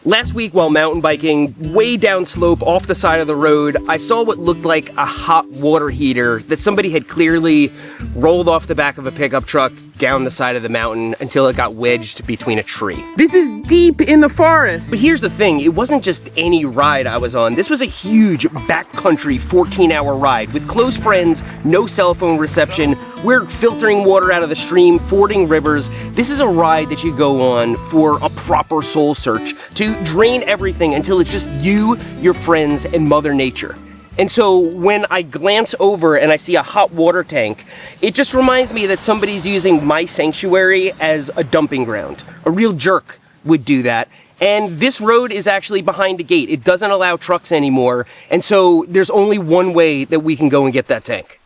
Last week while mountain biking, way downslope off the side of the road, I saw what looked like a hot water heater that somebody had clearly rolled off the back of a pickup truck down the side of the mountain until it got wedged between a tree. This is deep in the forest. But here's the thing, it wasn't just any ride I was on. This was a huge backcountry 14-hour ride with close friends, no cell phone reception. We're filtering water out of the stream, fording rivers. This is a ride that you go on for a proper soul search, to drain everything until it's just you, your friends, and Mother Nature. And so when I glance over and I see a hot water tank, it just reminds me that somebody's using my sanctuary as a dumping ground. A real jerk would do that. And this road is actually behind a gate. It doesn't allow trucks anymore. And so there's only one way that we can go and get that tank.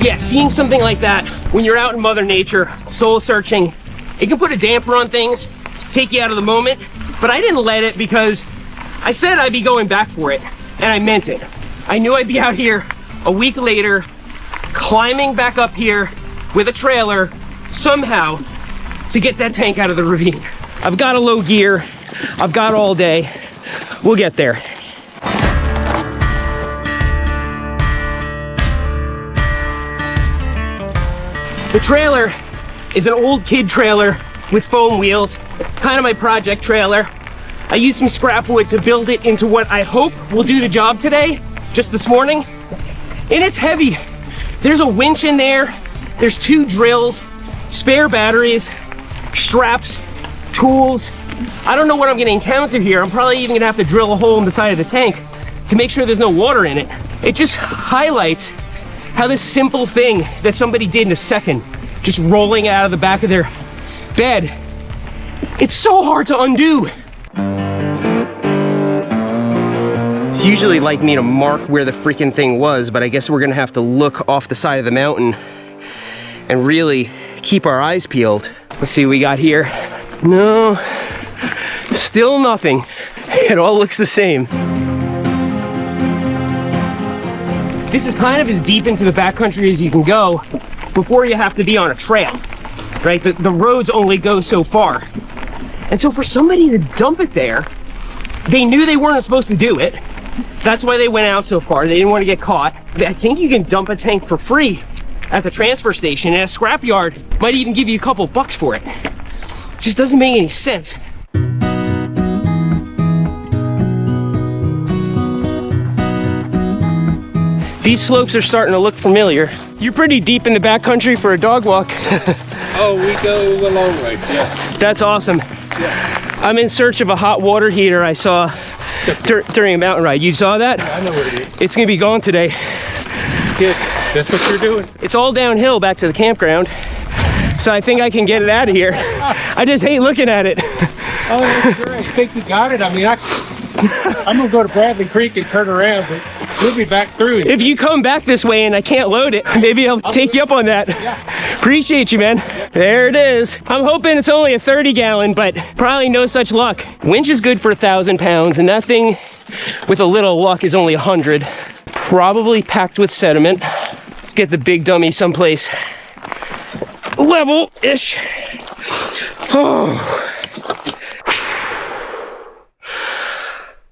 Yeah, seeing something like that, when you're out in Mother Nature, soul searching, it can put a damper on things, take you out of the moment, but I didn't let it because I said I'd be going back for it, and I meant it. I knew I'd be out here a week later, climbing back up here with a trailer, somehow, to get that tank out of the ravine. I've got a low gear, I've got all day, we'll get there. The trailer is an old kid trailer with foam wheels, kind of my project trailer. I used some scrap wood to build it into what I hope will do the job today, just this morning. And it's heavy. There's a winch in there, there's 2 drills, spare batteries, straps, tools. I don't know what I'm gonna encounter here. I'm probably even gonna have to drill a hole in the side of the tank to make sure there's no water in it. It just highlights how this simple thing that somebody did in a second, just rolling out of the back of their bed, it's so hard to undo. It's usually like me to mark where the freaking thing was, but I guess we're gonna have to look off the side of the mountain and really keep our eyes peeled. Let's see what we got here. No, still nothing. It all looks the same. This is kind of as deep into the backcountry as you can go before you have to be on a trail, right? The roads only go so far. And so for somebody to dump it there, they knew they weren't supposed to do it. That's why they went out so far. They didn't want to get caught. I think you can dump a tank for free at the transfer station, and a scrapyard might even give you a couple bucks for it. Just doesn't make any sense. These slopes are starting to look familiar. You're pretty deep in the backcountry for a dog walk. Oh, we go a long way, yeah. That's awesome. Yeah. I'm in search of a hot water heater I saw during a mountain ride. You saw that? Yeah, I know what it is. It's gonna be gone today. Good. That's what you're doing. It's all downhill back to the campground, so I think I can get it out of here. I just hate looking at it. Oh, that's great. I think you got it. I mean, I'm gonna go to Bradley Creek and turn around, but we'll be back through it. If you come back this way and I can't load it, maybe I'll take you up on that. Yeah. Appreciate you, man. There it is. I'm hoping it's only a 30-gallon, but probably no such luck. Winch is good for 1,000 pounds, and that thing, with a little luck, is only 100. Probably packed with sediment. Let's get the big dummy someplace level-ish. Oh.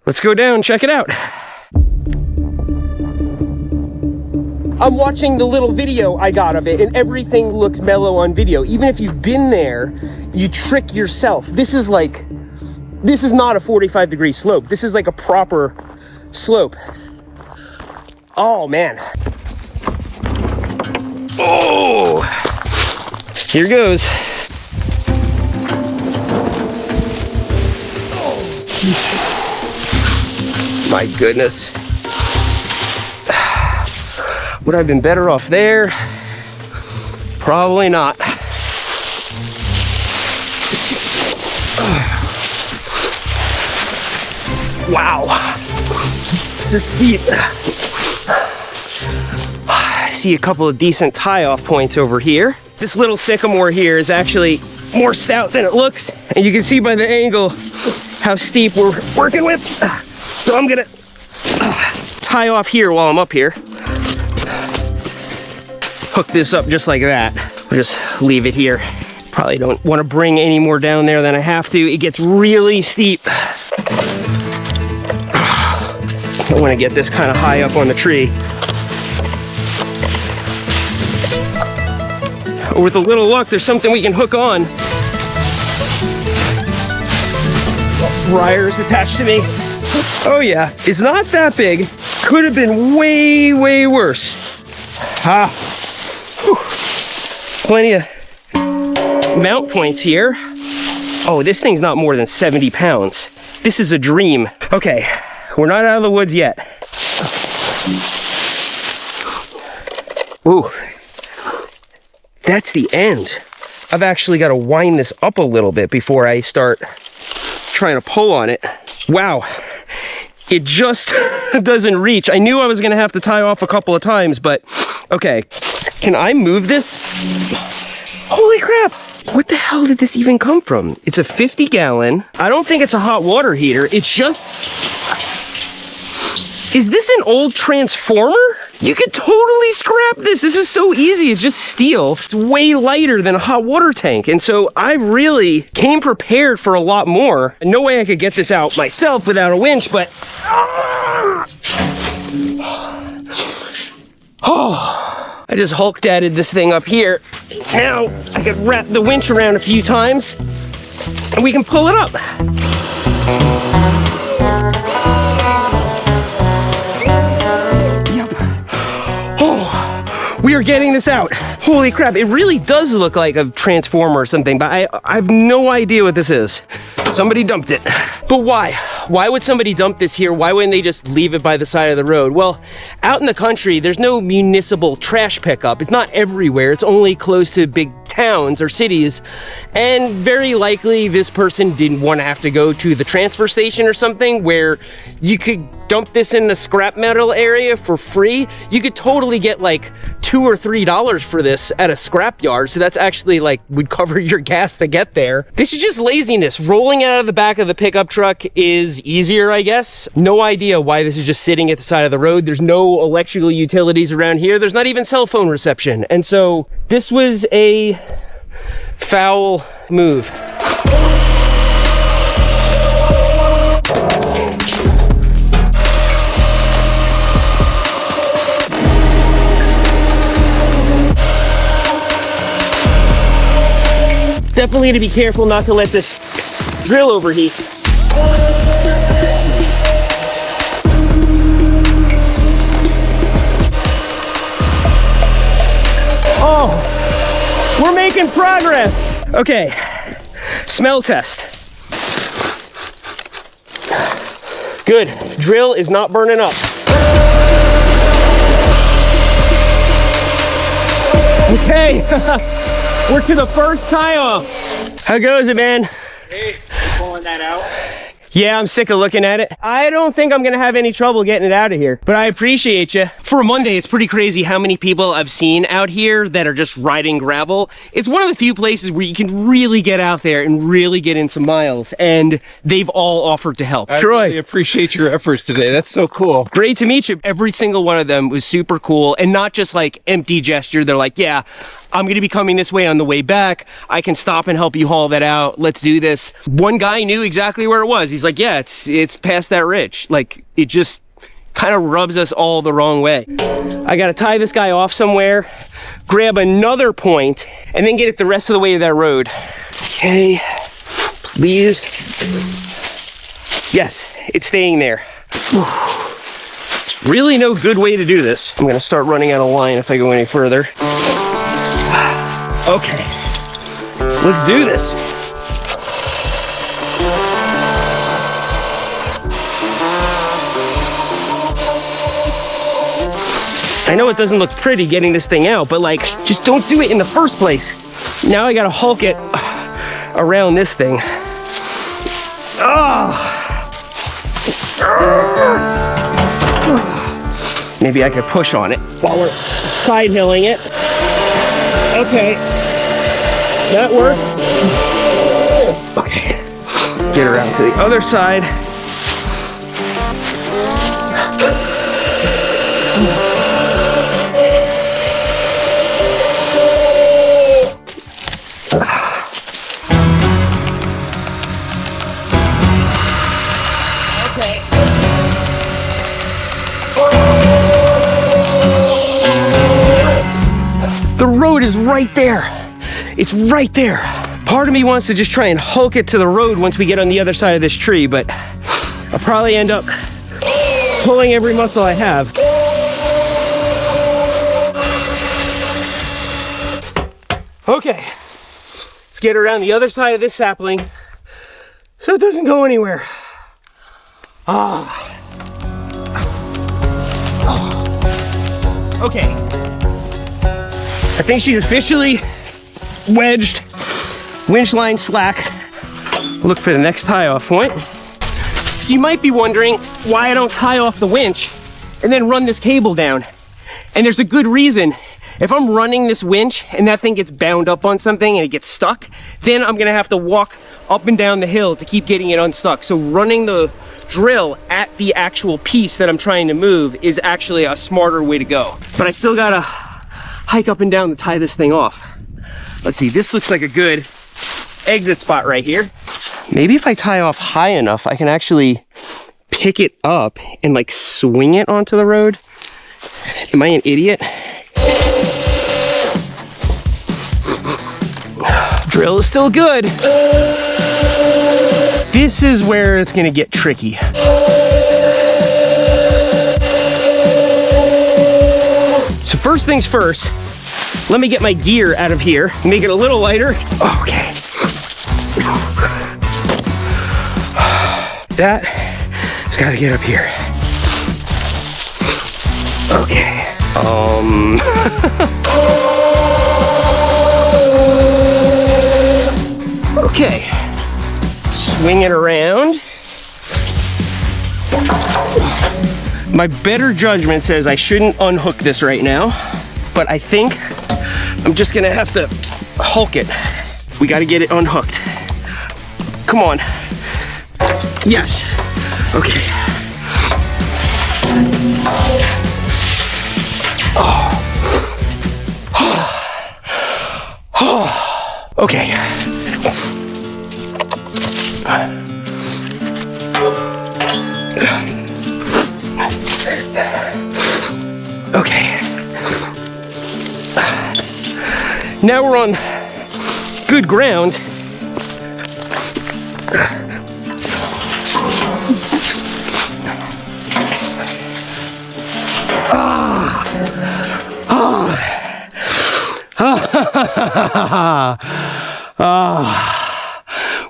Let's go down, check it out. I'm watching the little video I got of it, and everything looks mellow on video. Even if you've been there, you trick yourself. This is not a 45-degree slope. This is like a proper slope. Oh, man. Oh! Here goes. My goodness. Would I have been better off there? Probably not. Wow. This is steep. I see a couple of decent tie-off points over here. This little sycamore here is actually more stout than it looks, and you can see by the angle how steep we're working with. So I'm gonna tie off here while I'm up here. hook this up just like that. We'll just leave it here. Probably don't want to bring any more down there than I have to. It gets really steep. I want to get this kind of high up on the tree. With a little luck, there's something we can hook on. Briars attached to me. Oh yeah, it's not that big. Could have been way, way worse. Whew. Plenty of mount points here. Oh, this thing's not more than 70 pounds. This is a dream. Okay, we're not out of the woods yet. Ooh, that's the end. I've actually got to wind this up a little bit before I start trying to pull on it. Wow, it just doesn't reach. I knew I was gonna have to tie off a couple of times, but okay. Can I move this? Holy crap! What the hell did this even come from? It's a 50-gallon. I don't think it's a hot water heater. It's just... Is this an old transformer? You could totally scrap this. This is so easy. It's just steel. It's way lighter than a hot water tank. And so I really came prepared for a lot more. No way I could get this out myself without a winch, but... Oh, I just Hulk dadded this thing up here. Now I could wrap the winch around a few times and we can pull it up. We are getting this out. Holy crap, it really does look like a transformer or something, but I have no idea what this is. Somebody dumped it. But why? Why would somebody dump this here? Why wouldn't they just leave it by the side of the road? Well, out in the country, there's no municipal trash pickup. It's not everywhere. It's only close to big towns or cities, and very likely this person didn't want to have to go to the transfer station or something where you could dump this in the scrap metal area for free. You could totally get like $2 or $3 for this at a scrap yard, so that's actually like would cover your gas to get there. This is just laziness. Rolling it out of the back of the pickup truck is easier, I guess. No idea why this is just sitting at the side of the road. There's no electrical utilities around here. There's not even cell phone reception, and so this was a foul move. Definitely need to be careful not to let this drill overheat. Oh, we're making progress. Okay, smell test. Good, drill is not burning up. Okay, we're to the first tie off. How goes it, man? Hey, pulling that out. Yeah, I'm sick of looking at it. I don't think I'm gonna have any trouble getting it out of here, but I appreciate you. For a Monday, it's pretty crazy how many people I've seen out here that are just riding gravel. It's one of the few places where you can really get out there and really get in some miles, and they've all offered to help. I Troy, really appreciate your efforts today. That's so cool. great to meet you. Every single one of them was super cool, and not just like empty gesture. They're like, yeah, I'm gonna be coming this way on the way back. I can stop and help you haul that out. Let's do this. One guy knew exactly where it was. He's like, yeah, it's past that ridge. Like, it just kind of rubs us all the wrong way. I gotta tie this guy off somewhere, grab another point, and then get it the rest of the way to that road. Okay, please. Yes, it's staying there. It's really no good way to do this. I'm gonna start running out of line if I go any further. Okay, let's do this. I know it doesn't look pretty getting this thing out, but like, just don't do it in the first place. Now I gotta Hulk it around this thing. Maybe I could push on it while we're side hilling it. Okay, that works. Okay, get around to the other side. road is right there. It's right there. Part of me wants to just try and hulk it to the road once we get on the other side of this tree, but I'll probably end up pulling every muscle I have. Okay, let's get around the other side of this sapling so it doesn't go anywhere. Okay, I think she's officially wedged, winch line slack. Look for the next tie off point. So you might be wondering why I don't tie off the winch and then run this cable down. And there's a good reason. If I'm running this winch and that thing gets bound up on something and it gets stuck, then I'm gonna have to walk up and down the hill to keep getting it unstuck. So running the drill at the actual piece that I'm trying to move is actually a smarter way to go. But I still gotta hike up and down to tie this thing off. Let's see, this looks like a good exit spot right here. Maybe if I tie off high enough, I can actually pick it up and like swing it onto the road. Am I an idiot? Drill is still good. This is where it's gonna get tricky. So first things first, let me get my gear out of here, make it a little lighter. Okay. That has gotta get up here. Okay. Okay. Swing it around. My better judgment says I shouldn't unhook this right now, but I think I'm just gonna have to hulk it. We gotta get it unhooked. Come on. Yes. Okay. Okay. Okay. Now we're on good ground.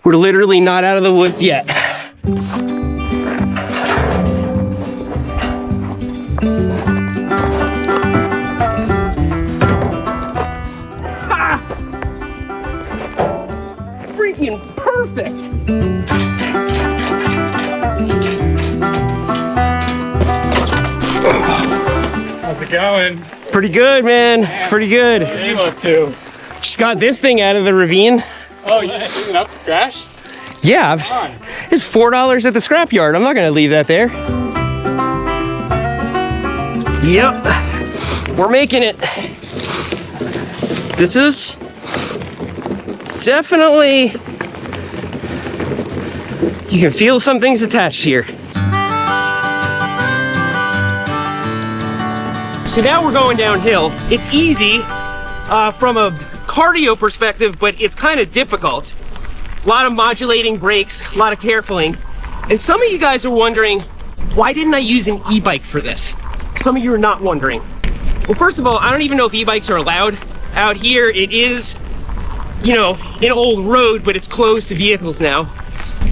We're literally not out of the woods yet. Freaking perfect. How's it going? Pretty good, man. Pretty good. You look too. Just got this thing out of the ravine. Oh, you cleaning up the trash? Yeah, it's $4 at the scrapyard. I'm not gonna leave that there. Yep, we're making it. This is definitely, you can feel something's attached here. So now we're going downhill. It's easy from a cardio perspective, but it's kind of difficult. A lot of modulating brakes, a lot of carefulling. And some of you guys are wondering, why didn't I use an e-bike for this? Some of you are not wondering. Well, first of all, I don't even know if e-bikes are allowed out here. It is, you know, an old road, but it's closed to vehicles now.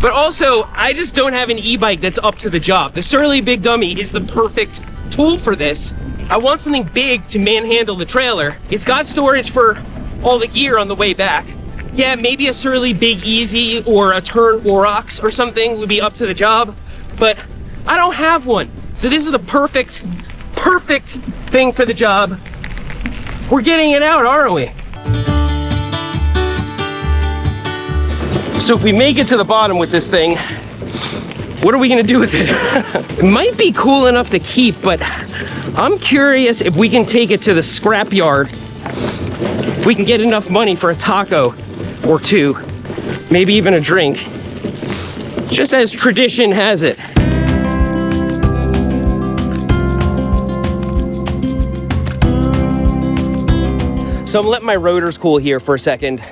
But also, I just don't have an e-bike that's up to the job. The Surly Big Dummy is the perfect tool for this. I want something big to manhandle the trailer. It's got storage for all the gear on the way back. Yeah, maybe a Surly Big Easy or a Turn Aurochs or something would be up to the job, but I don't have one. So this is the perfect thing for the job. We're getting it out, aren't we? So if we make it to the bottom with this thing, what are we gonna do with it? It might be cool enough to keep, but I'm curious if we can take it to the scrapyard. If we can get enough money for a taco or two, maybe even a drink, just as tradition has it. So I'm letting my rotors cool here for a second.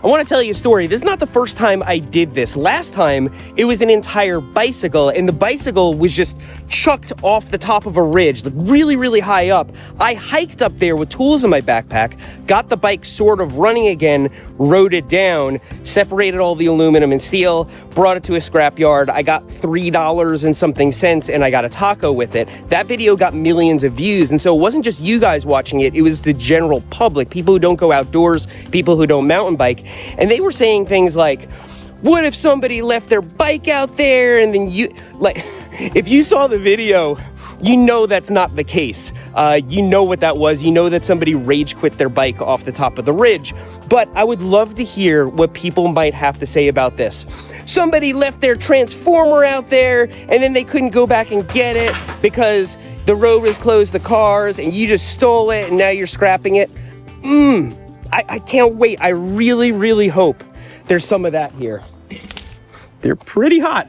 I want to tell you a story. This is not the first time I did this. Last time, it was an entire bicycle, and the bicycle was just chucked off the top of a ridge, like really, really high up. I hiked up there with tools in my backpack, got the bike sort of running again, rode it down, separated all the aluminum and steel, brought it to a scrapyard. I got $3 and something cents, and I got a taco with it. That video got millions of views, and so it wasn't just you guys watching it, it was the general public, people who don't go outdoors, people who don't mountain bike. And they were saying things like, what if somebody left their bike out there and then you, like, if you saw the video, you know that's not the case. You know what that was. You know that somebody rage quit their bike off the top of the ridge. But I would love to hear what people might have to say about this. Somebody left their transformer out there and then they couldn't go back and get it because the road was closed to cars and you just stole it and now you're scrapping it. I can't wait. I really, really hope there's some of that here. They're pretty hot.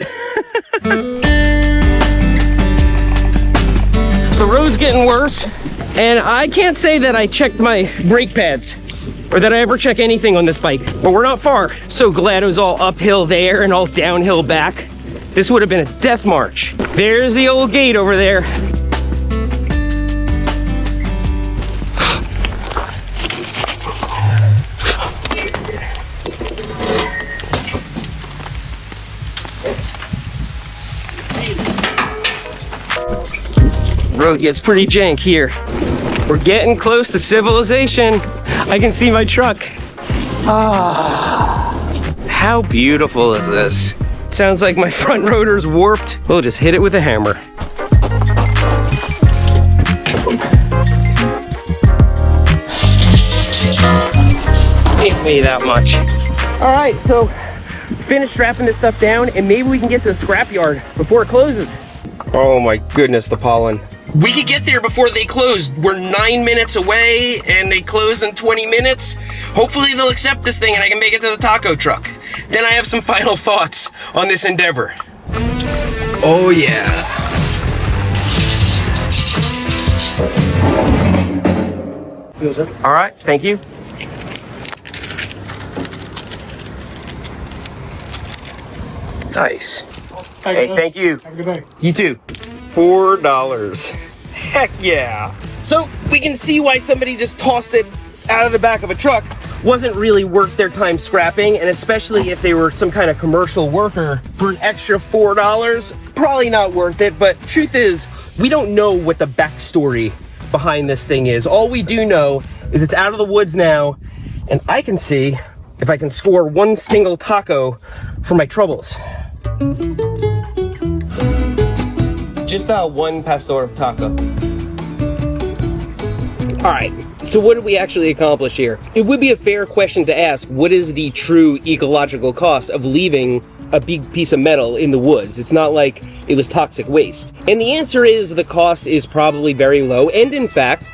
The road's getting worse, and I can't say that I checked my brake pads or that I ever check anything on this bike, but we're not far. So glad it was all uphill there and all downhill back. This would have been a death march. There's the old gate over there. Road gets pretty jank here. We're getting close to civilization. I can see my truck. How beautiful is this? Sounds like my front rotor's warped. We'll just hit it with a hammer. Ain't me that much. All right, so finished strapping this stuff down and maybe we can get to the scrapyard before it closes. Oh my goodness, the pollen. We could get there before they close. We're 9 minutes away and they close in 20 minutes. Hopefully they'll accept this thing and I can make it to the taco truck. Then I have some final thoughts on this endeavor. Oh yeah. All right, thank you. Nice. Hey, thank you. Have a good day. You too. $4. Heck yeah. So we can see why somebody just tossed it out of the back of a truck. Wasn't really worth their time scrapping, and especially if they were some kind of commercial worker for an extra $4, probably not worth it. But truth is, we don't know what the backstory behind this thing is. All we do know is it's out of the woods now, and I can see if I can score one single taco for my troubles. Just one pastor taco. All right, so what did we actually accomplish here? It would be a fair question to ask, what is the true ecological cost of leaving a big piece of metal in the woods? It's not like it was toxic waste. And the answer is the cost is probably very low, and in fact,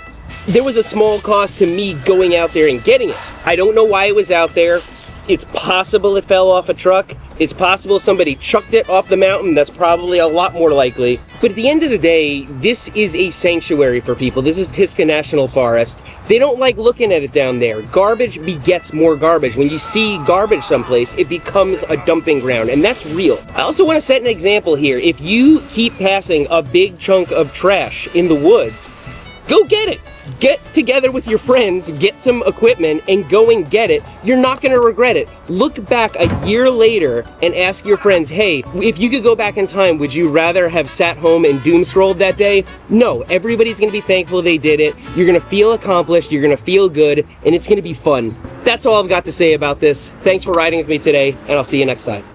there was a small cost to me going out there and getting it. I don't know why it was out there. It's possible it fell off a truck. It's possible somebody chucked it off the mountain. That's probably a lot more likely. But at the end of the day, this is a sanctuary for people. This is Pisgah National Forest. They don't like looking at it down there. Garbage begets more garbage. When you see garbage someplace, it becomes a dumping ground, and that's real. I also want to set an example here. If you keep passing a big chunk of trash in the woods, go get it. Get together with your friends, get some equipment, and go and get it. You're not going to regret it. Look back a year later and ask your friends, hey, if you could go back in time, would you rather have sat home and doom scrolled that day? No, everybody's going to be thankful they did it. You're going to feel accomplished, you're going to feel good, and it's going to be fun. That's all I've got to say about this. Thanks for riding with me today, and I'll see you next time.